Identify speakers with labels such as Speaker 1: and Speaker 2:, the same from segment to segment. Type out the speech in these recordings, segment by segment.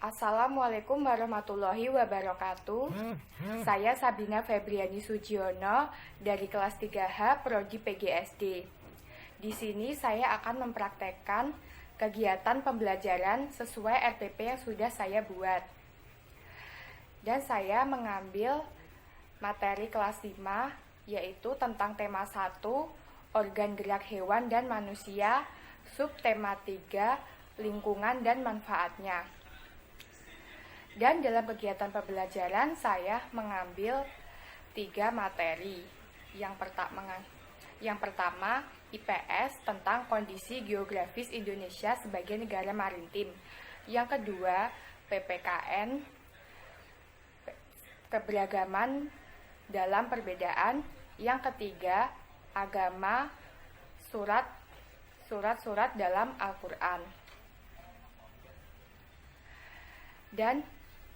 Speaker 1: Assalamualaikum warahmatullahi wabarakatuh. Saya Sabina Febriani Sujiono dari kelas 3H Prodi PGSD. Di sini saya akan mempraktekkan kegiatan pembelajaran sesuai RPP yang sudah saya buat. Dan saya mengambil materi kelas 5 yaitu tentang tema 1, organ gerak hewan dan manusia, subtema 3, lingkungan dan manfaatnya. Dan dalam kegiatan pembelajaran saya mengambil 3 materi. Yang pertama IPS tentang kondisi geografis Indonesia sebagai negara maritim. Yang kedua PPKN, keberagaman dalam perbedaan. Yang ketiga agama, surat-surat dalam Al-Quran. Dan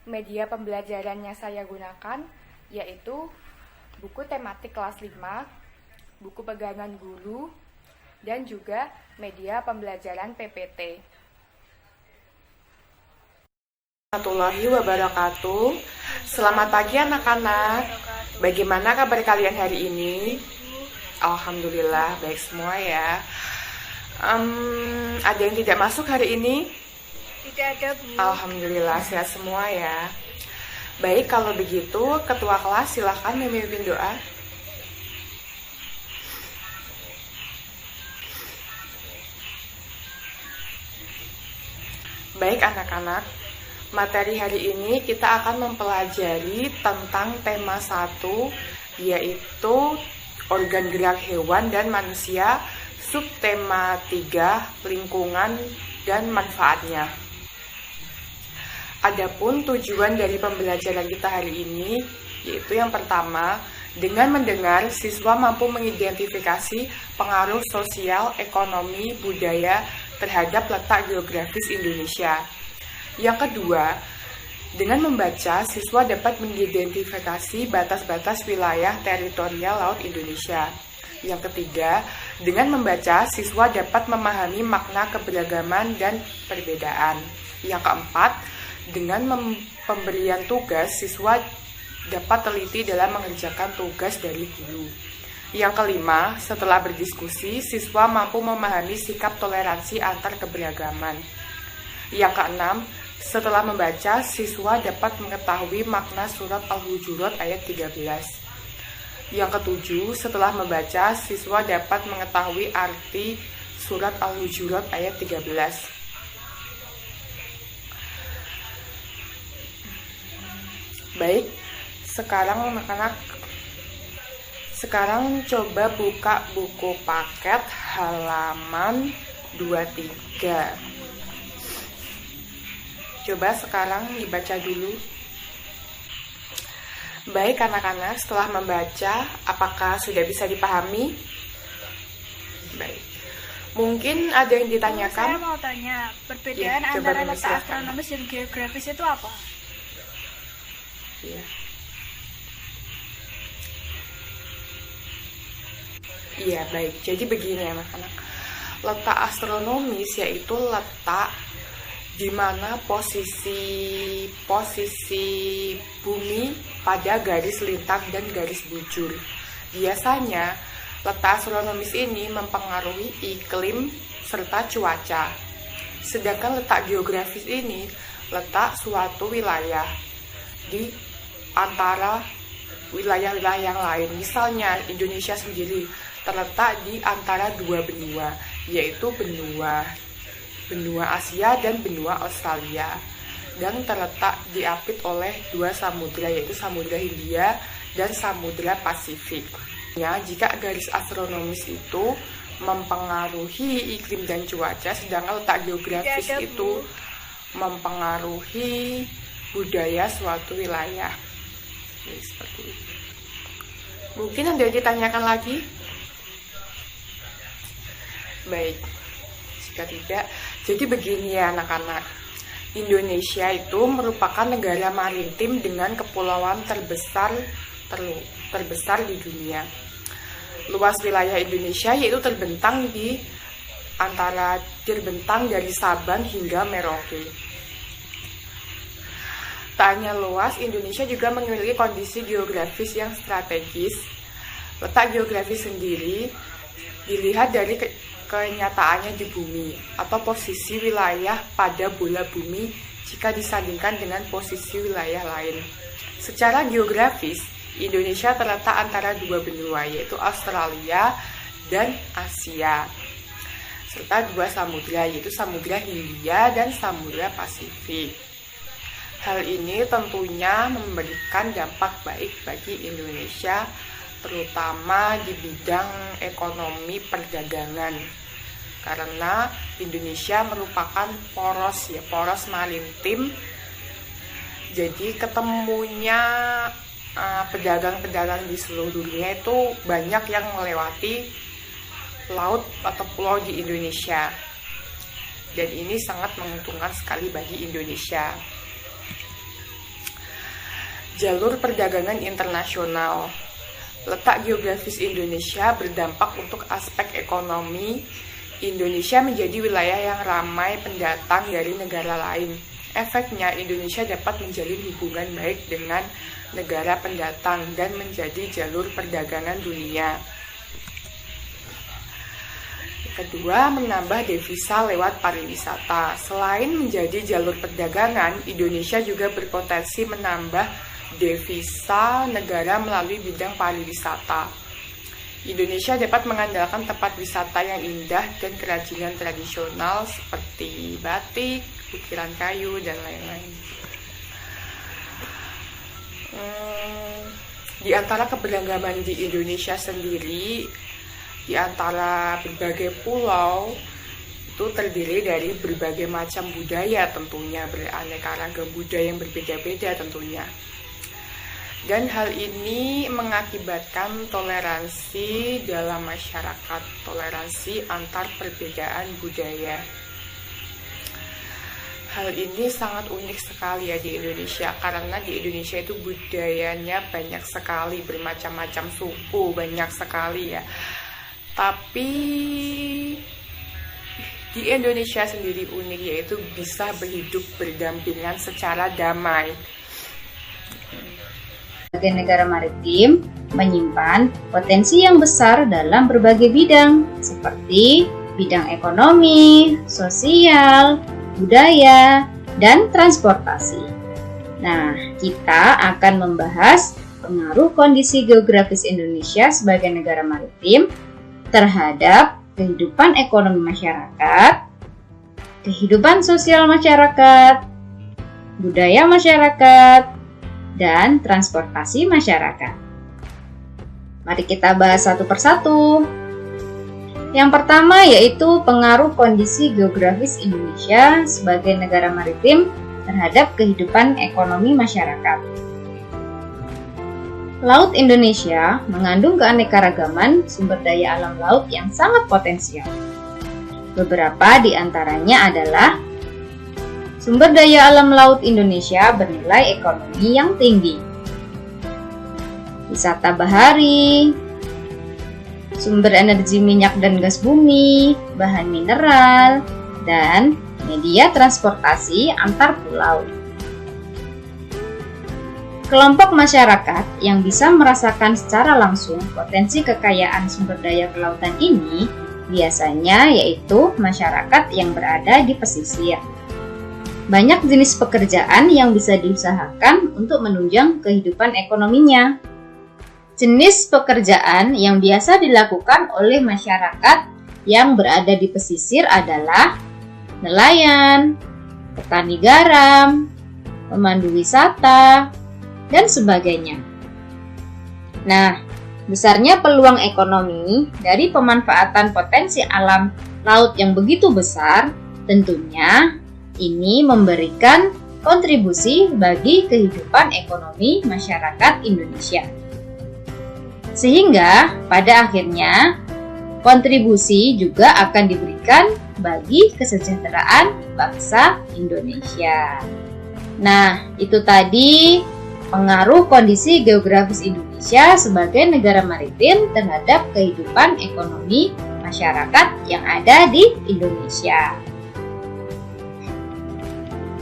Speaker 1: media pembelajaran yang saya gunakan yaitu buku tematik kelas 5, buku pegangan guru, dan juga media pembelajaran PPT. Warahmatullahi wabarakatuh. Selamat pagi anak-anak. Bagaimana kabar kalian hari ini? Alhamdulillah baik semua ya. Ada yang tidak masuk hari ini?
Speaker 2: Tidak ada, Bu.
Speaker 1: Alhamdulillah sehat semua ya. Baik, kalau begitu ketua kelas silahkan memimpin doa. Baik anak-anak, materi hari ini kita akan mempelajari tentang tema 1 yaitu organ gerak hewan dan manusia, subtema 3, lingkungan dan manfaatnya. Adapun tujuan dari pembelajaran kita hari ini yaitu yang pertama, dengan mendengar siswa mampu mengidentifikasi pengaruh sosial, ekonomi, budaya terhadap letak geografis Indonesia. Yang kedua, dengan membaca siswa dapat mengidentifikasi batas-batas wilayah teritorial laut Indonesia. Yang ketiga, dengan membaca siswa dapat memahami makna keberagaman dan perbedaan. Yang keempat, dengan pemberian tugas, siswa dapat teliti dalam mengerjakan tugas dari guru. Yang kelima, setelah berdiskusi, siswa mampu memahami sikap toleransi antar keberagaman. Yang keenam, setelah membaca, siswa dapat mengetahui makna surat Al-Hujurat ayat 13. Yang ketujuh, setelah membaca, siswa dapat mengetahui arti surat Al-Hujurat ayat 13. Baik, sekarang anak-anak, coba buka buku paket halaman 23. Coba sekarang dibaca dulu. Baik anak-anak, setelah membaca, apakah sudah bisa dipahami? Baik. Mungkin ada yang ditanyakan?
Speaker 2: Saya mau tanya, perbedaan antara letak astronomis dan geografis itu apa?
Speaker 1: Iya, baik. Jadi begini anak-anak. Letak astronomis yaitu letak di mana posisi bumi pada garis lintang dan garis bujur. Biasanya, letak astronomis ini mempengaruhi iklim serta cuaca. Sedangkan letak geografis ini letak suatu wilayah di antara wilayah-wilayah yang lain. Misalnya Indonesia sendiri terletak di antara 2 benua, yaitu benua Asia dan benua Australia, dan terletak diapit oleh 2 samudra, yaitu Samudra Hindia dan Samudra Pasifik. Ya, jika garis astronomis itu mempengaruhi iklim dan cuaca, sedangkan letak geografis itu mempengaruhi budaya suatu wilayah. Jadi, seperti itu. Mungkin ada yang ditanyakan lagi? Baik, jika tidak, jadi begini ya anak-anak. Indonesia itu merupakan negara maritim dengan kepulauan terbesar di dunia. Luas wilayah Indonesia yaitu terbentang dari Sabang hingga Merauke. Tak hanya luas, Indonesia juga memiliki kondisi geografis yang strategis. Letak geografis sendiri dilihat dari kenyataannya di bumi atau posisi wilayah pada bola bumi jika disandingkan dengan posisi wilayah lain. Secara geografis, Indonesia terletak antara dua benua, yaitu Australia dan Asia, serta dua samudra, yaitu Samudra Hindia dan Samudra Pasifik. Hal ini tentunya memberikan dampak baik bagi Indonesia, terutama di bidang ekonomi perdagangan, karena Indonesia merupakan poros maritim. Jadi ketemunya pedagang-pedagang di seluruh dunia itu banyak yang melewati laut atau pulau di Indonesia, dan ini sangat menguntungkan sekali bagi Indonesia. Jalur perdagangan internasional. Letak geografis Indonesia berdampak untuk aspek ekonomi. Indonesia menjadi wilayah yang ramai pendatang dari negara lain. Efeknya, Indonesia dapat menjalin hubungan baik dengan negara pendatang dan menjadi jalur perdagangan dunia. Kedua, menambah devisa lewat pariwisata. Selain menjadi jalur perdagangan, Indonesia juga berpotensi menambah devisa negara melalui bidang pariwisata. Indonesia dapat mengandalkan tempat wisata yang indah dan kerajinan tradisional seperti batik, ukiran kayu, dan lain-lain. Di antara keberagaman di Indonesia sendiri, di antara berbagai pulau, itu terdiri dari berbagai macam budaya tentunya, beraneka ragam budaya yang berbeda-beda tentunya. Dan hal ini mengakibatkan toleransi dalam masyarakat, toleransi antar perbedaan budaya. Hal ini sangat unik sekali ya di Indonesia, karena di Indonesia itu budayanya banyak sekali, bermacam-macam suku, banyak sekali ya. Tapi di Indonesia sendiri unik, yaitu bisa berhidup berdampingan secara damai.
Speaker 3: Sebagai negara maritim, menyimpan potensi yang besar dalam berbagai bidang, seperti bidang ekonomi, sosial, budaya, dan transportasi. Nah, kita akan membahas pengaruh kondisi geografis Indonesia sebagai negara maritim terhadap kehidupan ekonomi masyarakat, kehidupan sosial masyarakat, budaya masyarakat, dan transportasi masyarakat. Mari kita bahas satu persatu. Yang pertama yaitu pengaruh kondisi geografis Indonesia sebagai negara maritim terhadap kehidupan ekonomi masyarakat. Laut Indonesia mengandung keanekaragaman sumber daya alam laut yang sangat potensial. Beberapa di antaranya adalah sumber daya alam laut Indonesia bernilai ekonomi yang tinggi. Wisata bahari, sumber energi minyak dan gas bumi, bahan mineral, dan media transportasi antar pulau. Kelompok masyarakat yang bisa merasakan secara langsung potensi kekayaan sumber daya kelautan ini biasanya yaitu masyarakat yang berada di pesisir. Banyak jenis pekerjaan yang bisa diusahakan untuk menunjang kehidupan ekonominya. Jenis pekerjaan yang biasa dilakukan oleh masyarakat yang berada di pesisir adalah nelayan, petani garam, pemandu wisata, dan sebagainya. Nah, besarnya peluang ekonomi dari pemanfaatan potensi alam laut yang begitu besar, tentunya ini memberikan kontribusi bagi kehidupan ekonomi masyarakat Indonesia. Sehingga pada akhirnya kontribusi juga akan diberikan bagi kesejahteraan bangsa Indonesia. Nah, itu tadi pengaruh kondisi geografis Indonesia sebagai negara maritim terhadap kehidupan ekonomi masyarakat yang ada di Indonesia.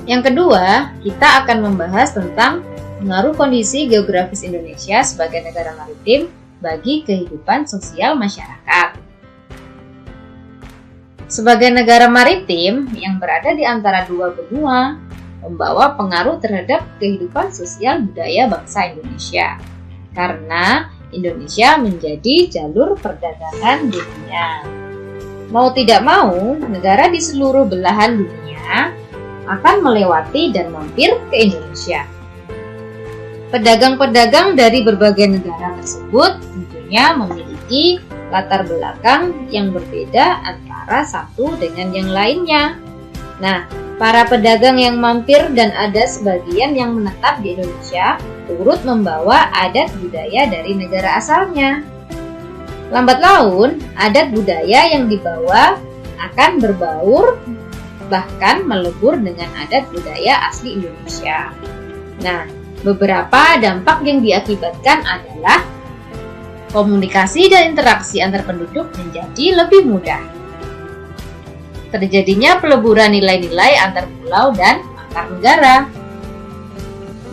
Speaker 3: Yang kedua, kita akan membahas tentang pengaruh kondisi geografis Indonesia sebagai negara maritim bagi kehidupan sosial masyarakat. Sebagai negara maritim yang berada di antara dua benua, membawa pengaruh terhadap kehidupan sosial budaya bangsa Indonesia. Karena Indonesia menjadi jalur perdagangan dunia. Mau tidak mau, negara di seluruh belahan dunia akan melewati dan mampir ke Indonesia. Pedagang-pedagang dari berbagai negara tersebut tentunya memiliki latar belakang yang berbeda antara satu dengan yang lainnya. Nah, para pedagang yang mampir dan ada sebagian yang menetap di Indonesia turut membawa adat budaya dari negara asalnya. Lambat laun, adat budaya yang dibawa akan berbaur bahkan melebur dengan adat budaya asli Indonesia. Nah, beberapa dampak yang diakibatkan adalah komunikasi dan interaksi antar penduduk menjadi lebih mudah. Terjadinya peleburan nilai-nilai antar pulau dan antar negara.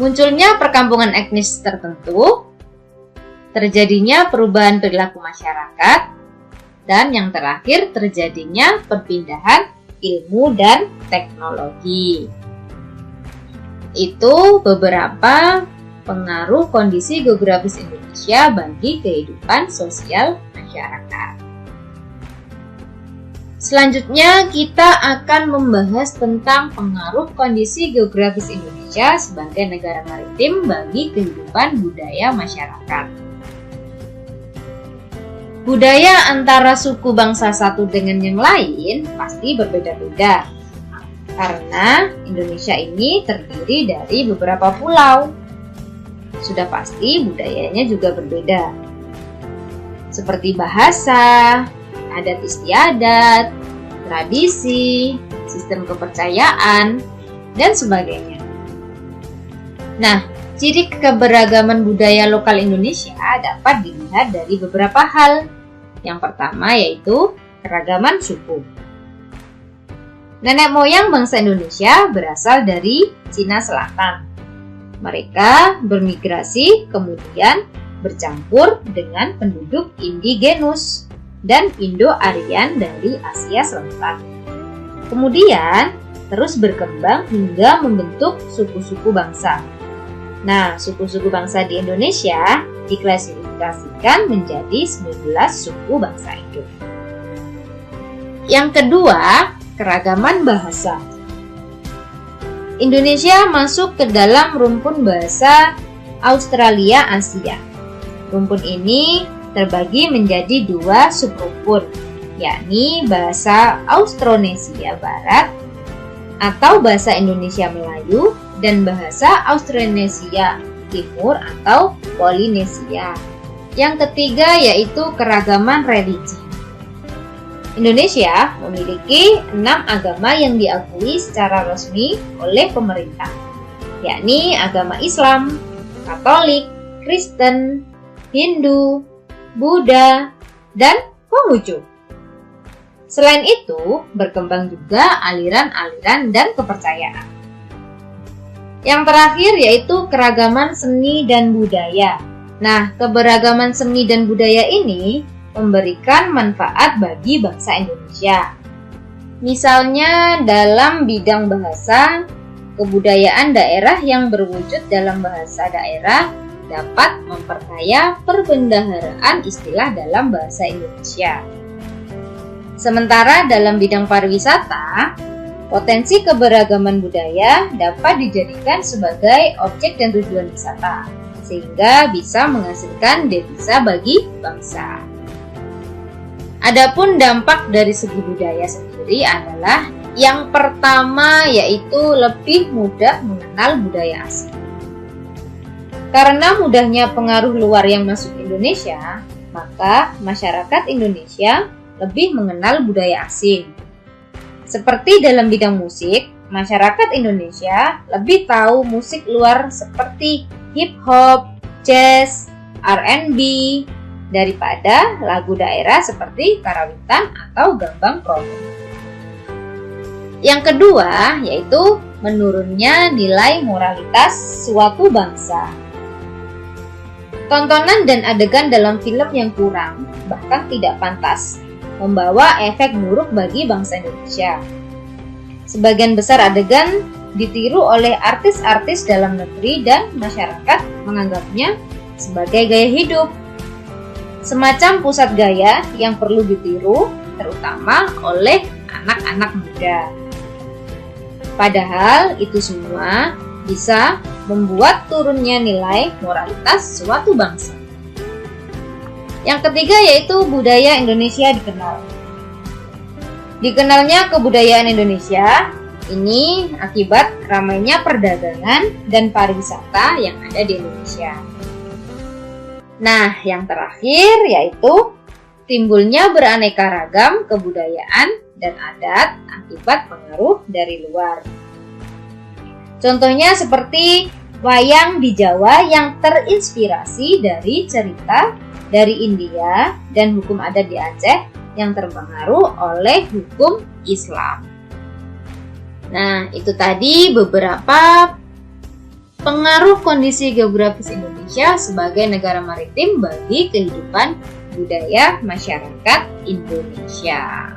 Speaker 3: Munculnya perkampungan etnis tertentu, terjadinya perubahan perilaku masyarakat, dan yang terakhir terjadinya perpindahan ilmu dan teknologi. Itu beberapa pengaruh kondisi geografis Indonesia bagi kehidupan sosial masyarakat. Selanjutnya kita akan membahas tentang pengaruh kondisi geografis Indonesia sebagai negara maritim bagi kehidupan budaya masyarakat. Budaya antara suku bangsa satu dengan yang lain pasti berbeda-beda. Karena Indonesia ini terdiri dari beberapa pulau. Sudah pasti budayanya juga berbeda. Seperti bahasa, adat istiadat, tradisi, sistem kepercayaan, dan sebagainya. Nah, ciri keberagaman budaya lokal Indonesia dapat dilihat dari beberapa hal. Yang pertama yaitu keragaman suku. Nenek moyang bangsa Indonesia berasal dari Cina Selatan. Mereka bermigrasi kemudian bercampur dengan penduduk indigenus dan Indo-Aryan dari Asia Selatan. Kemudian terus berkembang hingga membentuk suku-suku bangsa. Nah, suku-suku bangsa di Indonesia diklasifikasikan menjadi 19 suku bangsa hidup. Yang kedua, keragaman bahasa. Indonesia masuk ke dalam rumpun bahasa Australia Asia. Rumpun ini terbagi menjadi dua subrumpun, yakni bahasa Austronesia Barat atau bahasa Indonesia Melayu dan bahasa Austronesia Timur atau Polinesia. Yang ketiga yaitu keragaman religi. Indonesia memiliki 6 agama yang diakui secara resmi oleh pemerintah, yakni agama Islam, Katolik, Kristen, Hindu, Buddha, dan Konghucu. Selain itu, berkembang juga aliran-aliran dan kepercayaan. Yang terakhir yaitu keragaman seni dan budaya. Nah, keberagaman seni dan budaya ini memberikan manfaat bagi bangsa Indonesia. Misalnya dalam bidang bahasa, kebudayaan daerah yang berwujud dalam bahasa daerah dapat memperkaya perbendaharaan istilah dalam bahasa Indonesia. Sementara dalam bidang pariwisata, potensi keberagaman budaya dapat dijadikan sebagai objek dan tujuan wisata, sehingga bisa menghasilkan devisa bagi bangsa. Adapun dampak dari segi budaya sendiri adalah yang pertama yaitu lebih mudah mengenal budaya asing. Karena mudahnya pengaruh luar yang masuk Indonesia, maka masyarakat Indonesia lebih mengenal budaya asing. Seperti dalam bidang musik, masyarakat Indonesia lebih tahu musik luar seperti hip hop, jazz, R&B daripada lagu daerah seperti karawitan atau gambang kromong. Yang kedua yaitu menurunnya nilai moralitas suatu bangsa. Tontonan dan adegan dalam film yang kurang, bahkan tidak pantas, membawa efek buruk bagi bangsa Indonesia. Sebagian besar adegan ditiru oleh artis-artis dalam negeri dan masyarakat menganggapnya sebagai gaya hidup. Semacam pusat gaya yang perlu ditiru, terutama oleh anak-anak muda. Padahal itu semua bisa membuat turunnya nilai moralitas suatu bangsa. Yang ketiga yaitu budaya Indonesia dikenal. Dikenalnya kebudayaan Indonesia ini akibat ramainya perdagangan dan pariwisata yang ada di Indonesia. Nah, yang terakhir yaitu timbulnya beraneka ragam kebudayaan dan adat akibat pengaruh dari luar. Contohnya seperti wayang di Jawa yang terinspirasi dari cerita dari India dan hukum adat di Aceh yang terpengaruh oleh hukum Islam. Nah, itu tadi beberapa pengaruh kondisi geografis Indonesia sebagai negara maritim bagi kehidupan budaya masyarakat Indonesia.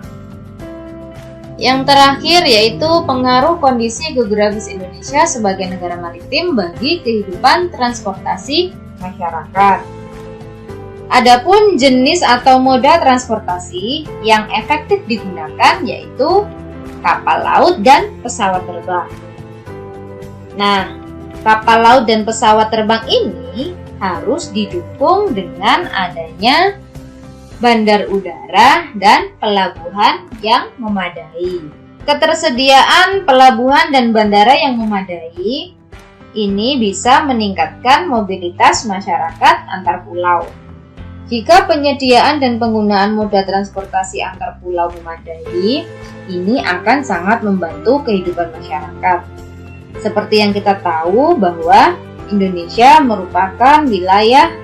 Speaker 3: Yang terakhir yaitu pengaruh kondisi geografis Indonesia sebagai negara maritim bagi kehidupan transportasi masyarakat. Adapun jenis atau moda transportasi yang efektif digunakan yaitu kapal laut dan pesawat terbang. Nah, kapal laut dan pesawat terbang ini harus didukung dengan adanya bandar udara dan pelabuhan yang memadai. Ketersediaan pelabuhan dan bandara yang memadai ini bisa meningkatkan mobilitas masyarakat antar pulau. Jika penyediaan dan penggunaan moda transportasi antar pulau memadai, ini akan sangat membantu kehidupan masyarakat. Seperti yang kita tahu bahwa Indonesia merupakan wilayah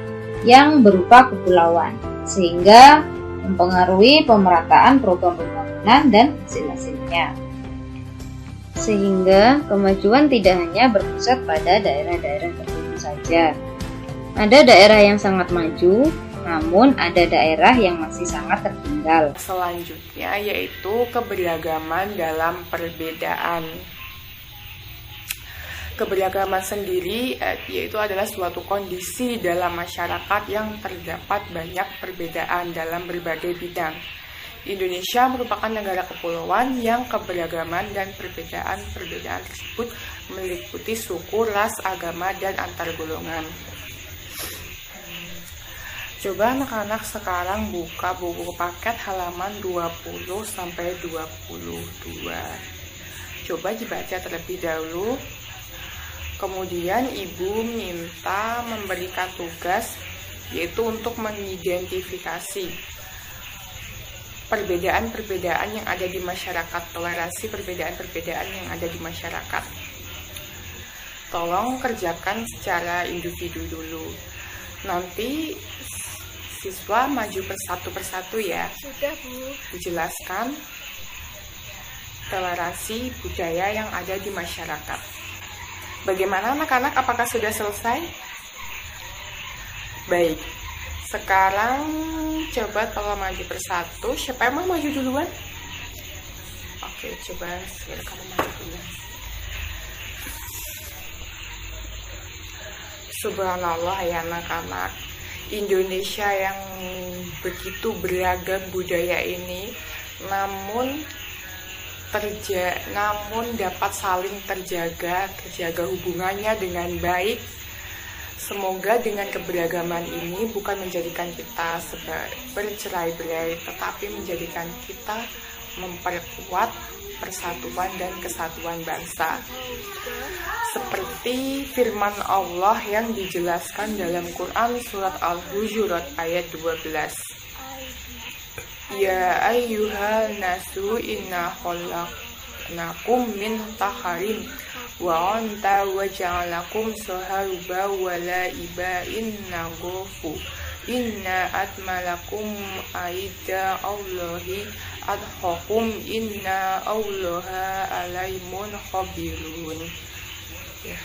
Speaker 3: yang berupa kepulauan, sehingga mempengaruhi pemerataan program pembangunan dan hasil-hasilnya. Sehingga kemajuan tidak hanya berpusat pada daerah-daerah tertentu saja. Ada daerah yang sangat maju, namun ada daerah yang masih sangat tertinggal.
Speaker 1: Selanjutnya yaitu keberagaman dalam perbedaan. Keberagaman sendiri yaitu adalah suatu kondisi dalam masyarakat yang terdapat banyak perbedaan dalam berbagai bidang. Indonesia merupakan negara kepulauan yang keberagaman dan perbedaan tersebut meliputi suku, ras, agama, dan antar golongan. Coba anak-anak sekarang buka buku paket halaman 20-22. Coba dibaca terlebih dahulu. Kemudian ibu minta memberikan tugas yaitu untuk mengidentifikasi perbedaan-perbedaan yang ada di masyarakat, toleransi perbedaan-perbedaan yang ada di masyarakat. Tolong kerjakan secara individu dulu. Nanti siswa maju persatu ya.
Speaker 2: Sudah, Bu.
Speaker 1: Dijelaskan toleransi budaya yang ada di masyarakat. Bagaimana anak-anak? Apakah sudah selesai? Baik. Sekarang coba tolong maju persatu. Siapa yang mau maju duluan? Oke, coba segera kamu maju duluan. Subhanallah ya anak-anak. Indonesia yang begitu beragam budaya ini, namun dapat saling terjaga hubungannya dengan baik. Semoga dengan keberagaman ini bukan menjadikan kita bercerai-berai, tetapi menjadikan kita memperkuat persatuan dan kesatuan bangsa. Seperti firman Allah yang dijelaskan dalam Quran surat Al-Hujurat ayat 12. Ya ayyuhal nasu inna khalaqnakum min takharin wa anta wa ja'alakum saharuba wa la'iba inna gofu inna atmalakum aida Allahi adhokum inna allaha alaimun khabirun. Ya.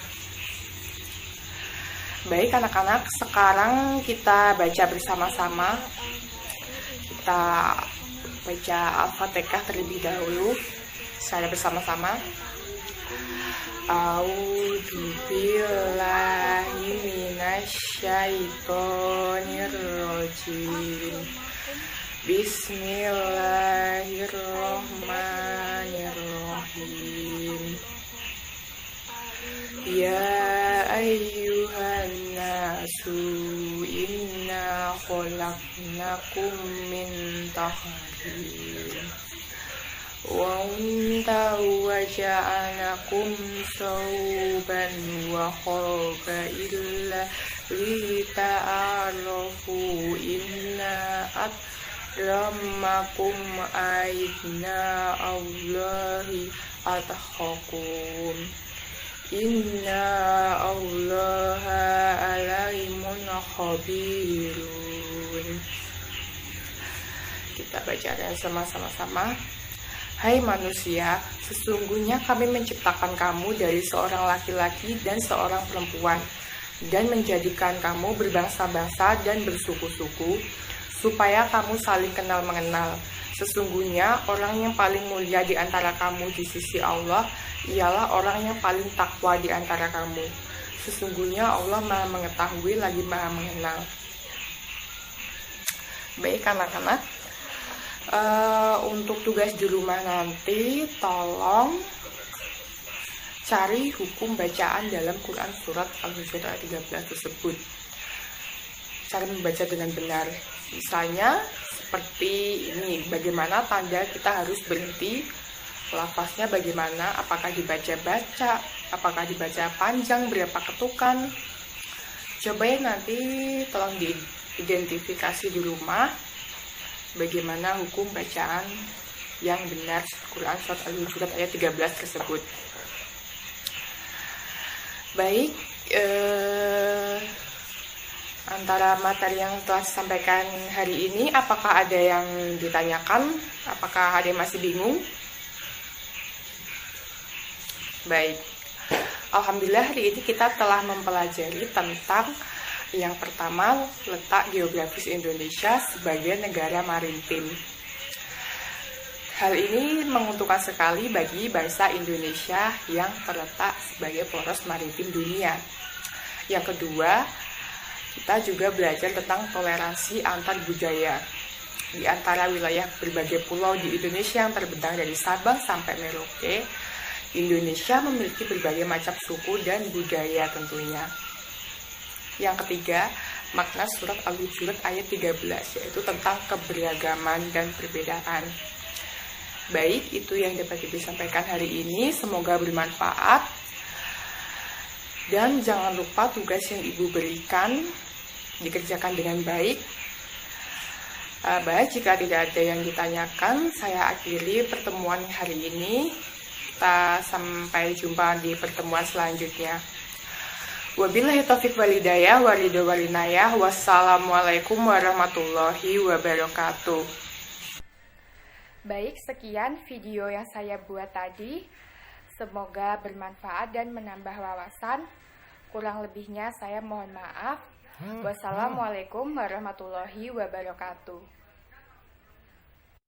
Speaker 1: Baik anak-anak, sekarang kita baca bersama-sama. Kita baca Al-Fatihah terlebih dahulu secara bersama-sama. A'udzu billahi minasyaitonir rajim. Bismillahirrahmanirrahim. Ya ayyuhan nasu inna khalaqnakum min dhakarin wa unta wa ja'alakum shauban wa qabaila lita'arafu inna akramakum inda Allahi atqakum. Inna allaha alaimun khabirun. Kita baca sama-sama. Hai manusia, sesungguhnya kami menciptakan kamu dari seorang laki-laki dan seorang perempuan, dan menjadikan kamu berbangsa-bangsa dan bersuku-suku, supaya kamu saling kenal mengenal. Sesungguhnya orang yang paling mulia di antara kamu di sisi Allah ialah orang yang paling takwa di antara kamu. Sesungguhnya Allah Maha mengetahui lagi Maha mengenal. Baik anak-anak, untuk tugas di rumah nanti tolong cari hukum bacaan dalam Quran surat Al-Hujurat ayat 13 tersebut. Cara membaca dengan benar. Misalnya seperti ini, bagaimana tanda kita harus berhenti, lafaznya bagaimana, apakah dibaca-baca, apakah dibaca panjang, berapa ketukan. Coba ya nanti tolong diidentifikasi di rumah bagaimana hukum bacaan yang benar Quran surat Al-Hujurat ayat 13 tersebut. Baik, antara materi yang telah disampaikan hari ini, apakah ada yang ditanyakan? Apakah ada yang masih bingung? Baik, alhamdulillah hari ini kita telah mempelajari tentang yang pertama, letak geografis Indonesia sebagai negara maritim. Hal ini menguntungkan sekali bagi bangsa Indonesia yang terletak sebagai poros maritim dunia. Yang kedua, kita juga belajar tentang toleransi antar budaya. Di antara wilayah berbagai pulau di Indonesia yang terbentang dari Sabang sampai Merauke, Indonesia memiliki berbagai macam suku dan budaya tentunya. Yang ketiga, makna surat Al-Hujurat ayat 13, yaitu tentang keberagaman dan perbedaan. Baik, itu yang dapat disampaikan hari ini. Semoga bermanfaat. Dan jangan lupa tugas yang Ibu berikan dikerjakan dengan baik. Baik, jika tidak ada yang ditanyakan, saya akhiri pertemuan hari ini. Kita sampai jumpa di pertemuan selanjutnya. Wabillahi taufiq walhidayah, walido walinayah. Wassalamualaikum warahmatullahi wabarakatuh. Baik, sekian video yang saya buat tadi. Semoga bermanfaat dan menambah wawasan. Kurang lebihnya saya mohon maaf. Wassalamualaikum warahmatullahi wabarakatuh.